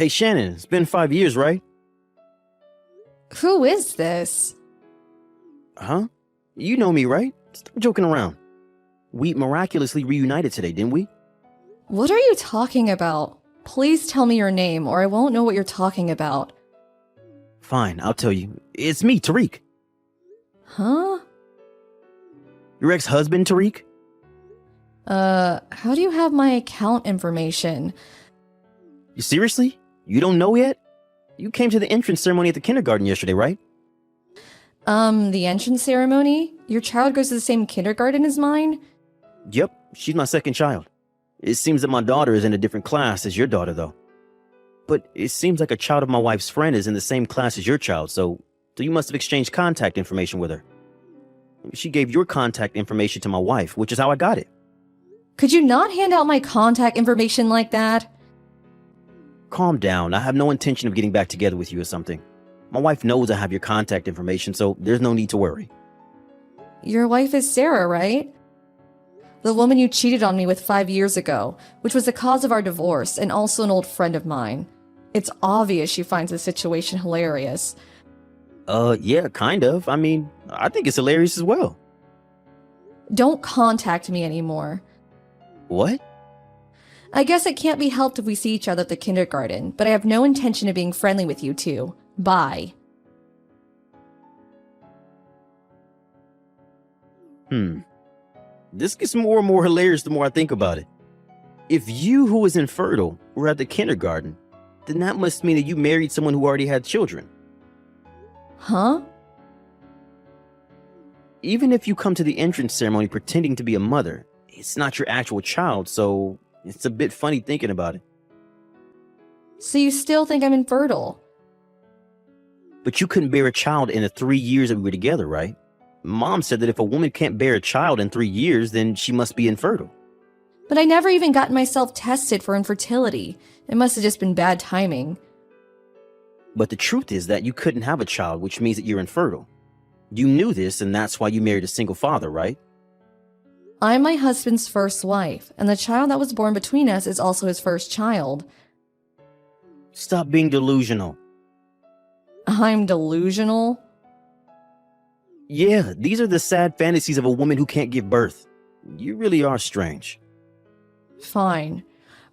Hey Shannon, it's been 5 years, right? Who is this? Huh? You know me, right? Stop joking around. We miraculously reunited today, didn't we? What are you talking about? Please tell me your name or I won't know what you're talking about. Fine, I'll tell you. It's me, Tariq. Huh? Your ex-husband, Tariq? How do you have my account information? You seriously? You don't know yet? You came to the entrance ceremony at the kindergarten yesterday, right? The entrance ceremony? Your child goes to the same kindergarten as mine? Yep, she's my second child. It seems that my daughter is in a different class as your daughter, though. But it seems like a child of my wife's friend is in the same class as your child, so you must have exchanged contact information with her. She gave your contact information to my wife, which is how I got it. Could you not hand out my contact information like that? Calm down. I have no intention of getting back together with you or something. My wife knows I have your contact information, so there's no need to worry. Your wife is Sarah, right? The woman you cheated on me with 5 years ago, which was the cause of our divorce and also an old friend of mine. It's obvious she finds the situation hilarious. Yeah, kind of. I mean, I think it's hilarious as well. Don't contact me anymore. What? I guess it can't be helped if we see each other at the kindergarten, but I have no intention of being friendly with you two. Bye. This gets more and more hilarious the more I think about it. If you, who is infertile, were at the kindergarten, then that must mean that you married someone who already had children. Huh? Even if you come to the entrance ceremony pretending to be a mother, it's not your actual child, so it's a bit funny thinking about it. So you still think I'm infertile? But you couldn't bear a child in the 3 years that we were together, right? Mom said that if a woman can't bear a child in 3 years, then she must be infertile. But I never even got myself tested for infertility. It must have just been bad timing. But the truth is that you couldn't have a child, which means that you're infertile. You knew this, and that's why you married a single father, right? I'm my husband's first wife, and the child that was born between us is also his first child. Stop being delusional. I'm delusional? Yeah, these are the sad fantasies of a woman who can't give birth. You really are strange. Fine.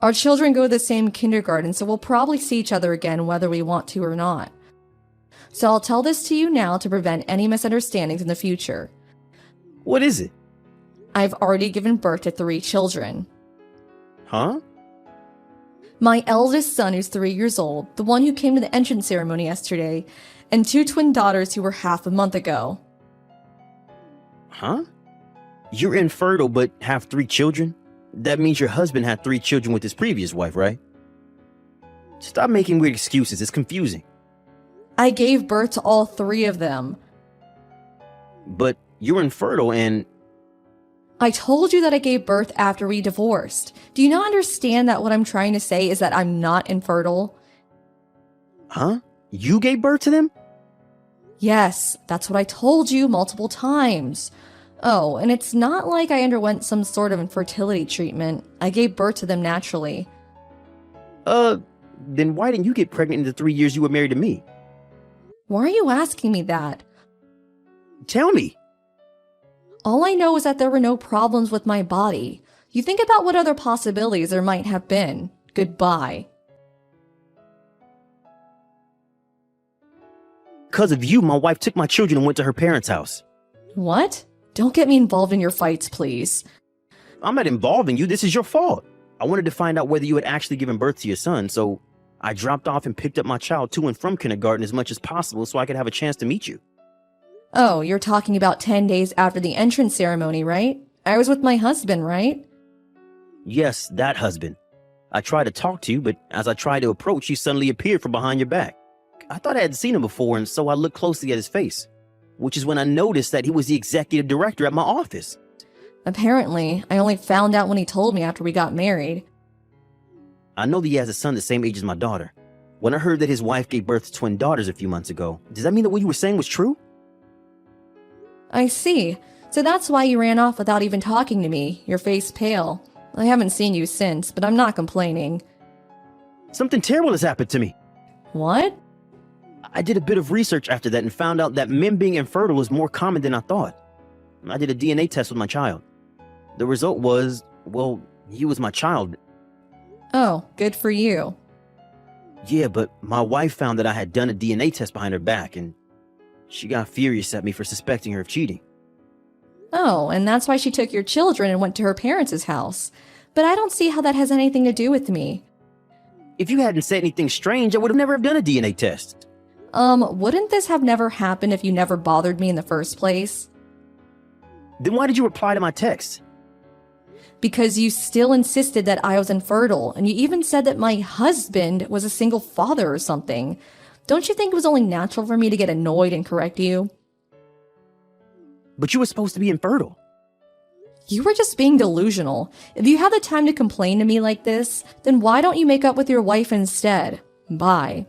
Our children go to the same kindergarten, so we'll probably see each other again whether we want to or not. So I'll tell this to you now to prevent any misunderstandings in the future. What is it? I've already given birth to 3 children. Huh? My eldest son, who's 3 years old, the one who came to the entrance ceremony yesterday, and 2 twin daughters who were half a month ago. Huh? You're infertile but have 3 children? That means your husband had 3 children with his previous wife, right? Stop making weird excuses. It's confusing. I gave birth to all 3 of them. But you're infertile and... I told you that I gave birth after we divorced. Do you not understand that what I'm trying to say is that I'm not infertile? Huh? You gave birth to them? Yes, that's what I told you multiple times. Oh, and it's not like I underwent some sort of infertility treatment. I gave birth to them naturally. Then why didn't you get pregnant in the 3 years you were married to me? Why are you asking me that? Tell me. All I know is that there were no problems with my body. You think about what other possibilities there might have been. Goodbye. Because of you, my wife took my children and went to her parents' house. What? Don't get me involved in your fights, please. I'm not involving you. This is your fault. I wanted to find out whether you had actually given birth to your son, so I dropped off and picked up my child to and from kindergarten as much as possible so I could have a chance to meet you. Oh, you're talking about 10 days after the entrance ceremony, right? I was with my husband, right? Yes, that husband. I tried to talk to you, but as I tried to approach, he suddenly appeared from behind your back. I thought I had seen him before, and so I looked closely at his face, which is when I noticed that he was the executive director at my office. Apparently, I only found out when he told me after we got married. I know that he has a son the same age as my daughter. When I heard that his wife gave birth to twin daughters a few months ago, does that mean that what you were saying was true? I see. So that's why you ran off without even talking to me, your face pale. I haven't seen you since, but I'm not complaining. Something terrible has happened to me. What? I did a bit of research after that and found out that men being infertile is more common than I thought. I did a DNA test with my child. The result was, well, he was my child. Oh, good for you. Yeah, but my wife found that I had done a DNA test behind her back, and she got furious at me for suspecting her of cheating. Oh, and that's why she took your children and went to her parents' house. But I don't see how that has anything to do with me. If you hadn't said anything strange, I would have never have done a DNA test. Wouldn't this have never happened if you never bothered me in the first place? Then why did you reply to my text? Because you still insisted that I was infertile, and you even said that my husband was a single father or something. Don't you think it was only natural for me to get annoyed and correct you? But you were supposed to be infertile. You were just being delusional. If you have the time to complain to me like this, then why don't you make up with your wife instead? Bye.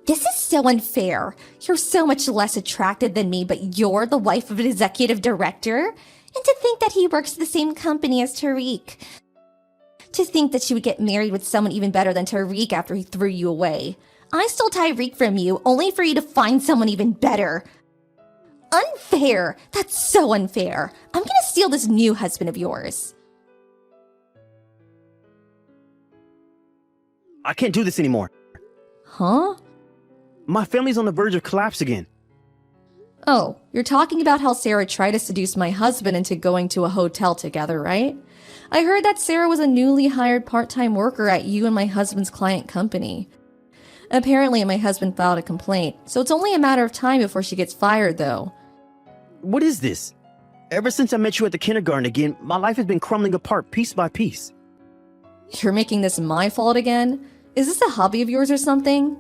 This is so unfair. You're so much less attractive than me, but you're the wife of an executive director? And to think that he works for the same company as Tariq. To think that she would get married with someone even better than Tariq after he threw you away. I stole Tariq from you, only for you to find someone even better. Unfair! That's so unfair. I'm gonna steal this new husband of yours. I can't do this anymore. Huh? My family's on the verge of collapse again. Oh, you're talking about how Sarah tried to seduce my husband into going to a hotel together, right? I heard that Sarah was a newly hired part-time worker at you and my husband's client company. Apparently, my husband filed a complaint, so it's only a matter of time before she gets fired, though. What is this? Ever since I met you at the kindergarten again, my life has been crumbling apart piece by piece. You're making this my fault again? Is this a hobby of yours or something?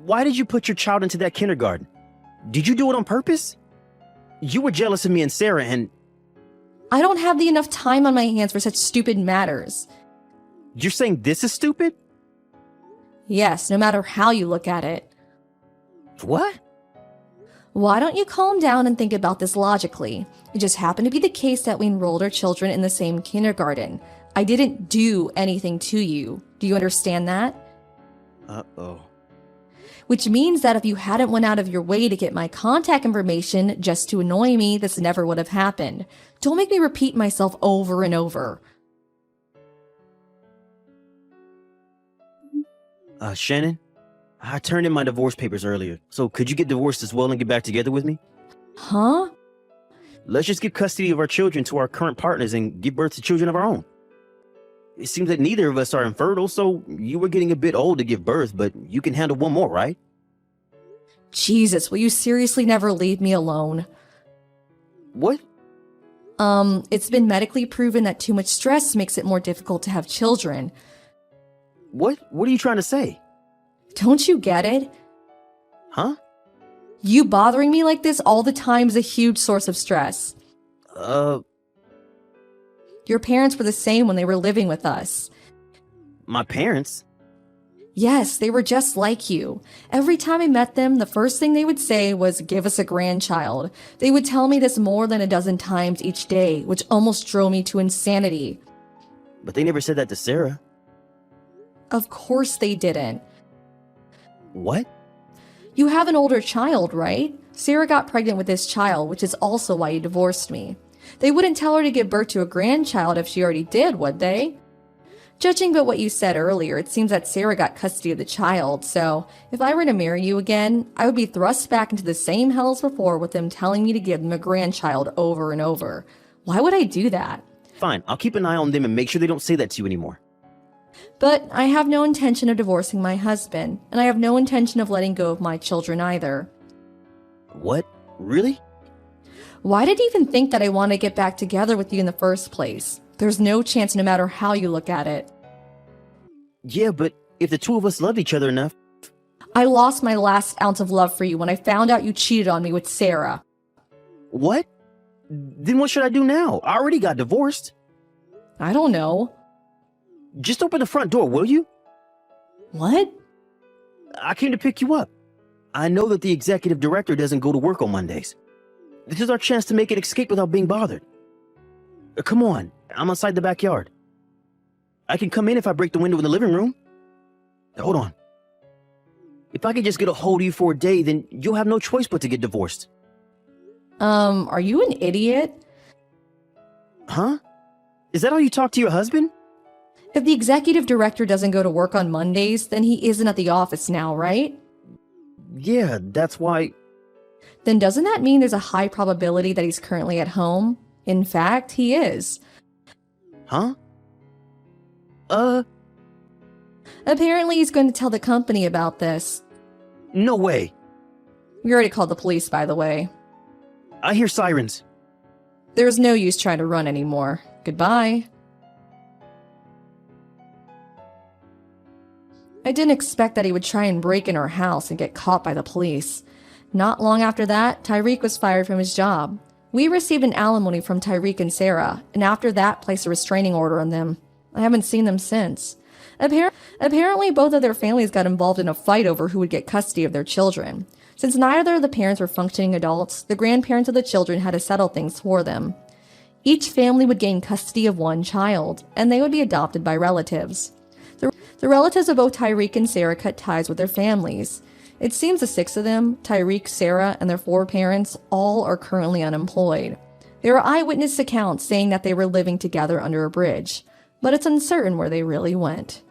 Why did you put your child into that kindergarten? Did you do it on purpose? You were jealous of me and Sarah and... I don't have enough time on my hands for such stupid matters. You're saying this is stupid? Yes, no matter how you look at it. What? Why don't you calm down and think about this logically? It just happened to be the case that we enrolled our children in the same kindergarten. I didn't do anything to you. Do you understand that? Uh-oh. Which means that if you hadn't went out of your way to get my contact information just to annoy me, this never would have happened. Don't make me repeat myself over and over. Shannon, I turned in my divorce papers earlier, so could you get divorced as well and get back together with me? Huh? Let's just give custody of our children to our current partners and give birth to children of our own. It seems that neither of us are infertile, so you were getting a bit old to give birth, but you can handle one more, right? Jesus, will you seriously never leave me alone? What? It's been medically proven that too much stress makes it more difficult to have children. What? What are you trying to say? Don't you get it? Huh? You bothering me like this all the time is a huge source of stress. Your parents were the same when they were living with us. My parents? Yes, they were just like you. Every time I met them, the first thing they would say was, "Give us a grandchild." They would tell me this more than a dozen times each day, which almost drove me to insanity. But they never said that to Sarah. Of course they didn't. What? You have an older child, right? Sarah got pregnant with this child, which is also why you divorced me. They wouldn't tell her to give birth to a grandchild if she already did, would they? Judging by what you said earlier, it seems that Sarah got custody of the child, so if I were to marry you again, I would be thrust back into the same hell as before with them telling me to give them a grandchild over and over. Why would I do that? Fine, I'll keep an eye on them and make sure they don't say that to you anymore. But I have no intention of divorcing my husband, and I have no intention of letting go of my children either. What? Really? Why did you even think that I want to get back together with you in the first place? There's no chance no matter how you look at it. Yeah, but if the two of us loved each other enough... I lost my last ounce of love for you when I found out you cheated on me with Sarah. What? Then what should I do now? I already got divorced. I don't know. Just open the front door, will you? What? I came to pick you up. I know that the executive director doesn't go to work on Mondays. This is our chance to make an escape without being bothered. Come on, I'm outside the backyard. I can come in if I break the window in the living room. Hold on. If I could just get a hold of you for a day, then you'll have no choice but to get divorced. Are you an idiot? Huh? Is that how you talk to your husband? If the executive director doesn't go to work on Mondays, then he isn't at the office now, right? Yeah, that's why... Then doesn't that mean there's a high probability that he's currently at home? In fact, he is. Huh? Apparently he's going to tell the company about this. No way. We already called the police, by the way. I hear sirens. There's no use trying to run anymore. Goodbye. I didn't expect that he would try and break in our house and get caught by the police. Not long after that, Tyreek was fired from his job. We received an alimony from Tyreek and Sarah, and after that placed a restraining order on them. I haven't seen them since. Apparently, both of their families got involved in a fight over who would get custody of their children. Since neither of the parents were functioning adults, the grandparents of the children had to settle things for them. Each family would gain custody of one child, and they would be adopted by relatives. The relatives of both Tyreek and Sarah cut ties with their families. It seems the 6 of them, Tyreek, Sarah, and their 4 parents, all are currently unemployed. There are eyewitness accounts saying that they were living together under a bridge, but it's uncertain where they really went.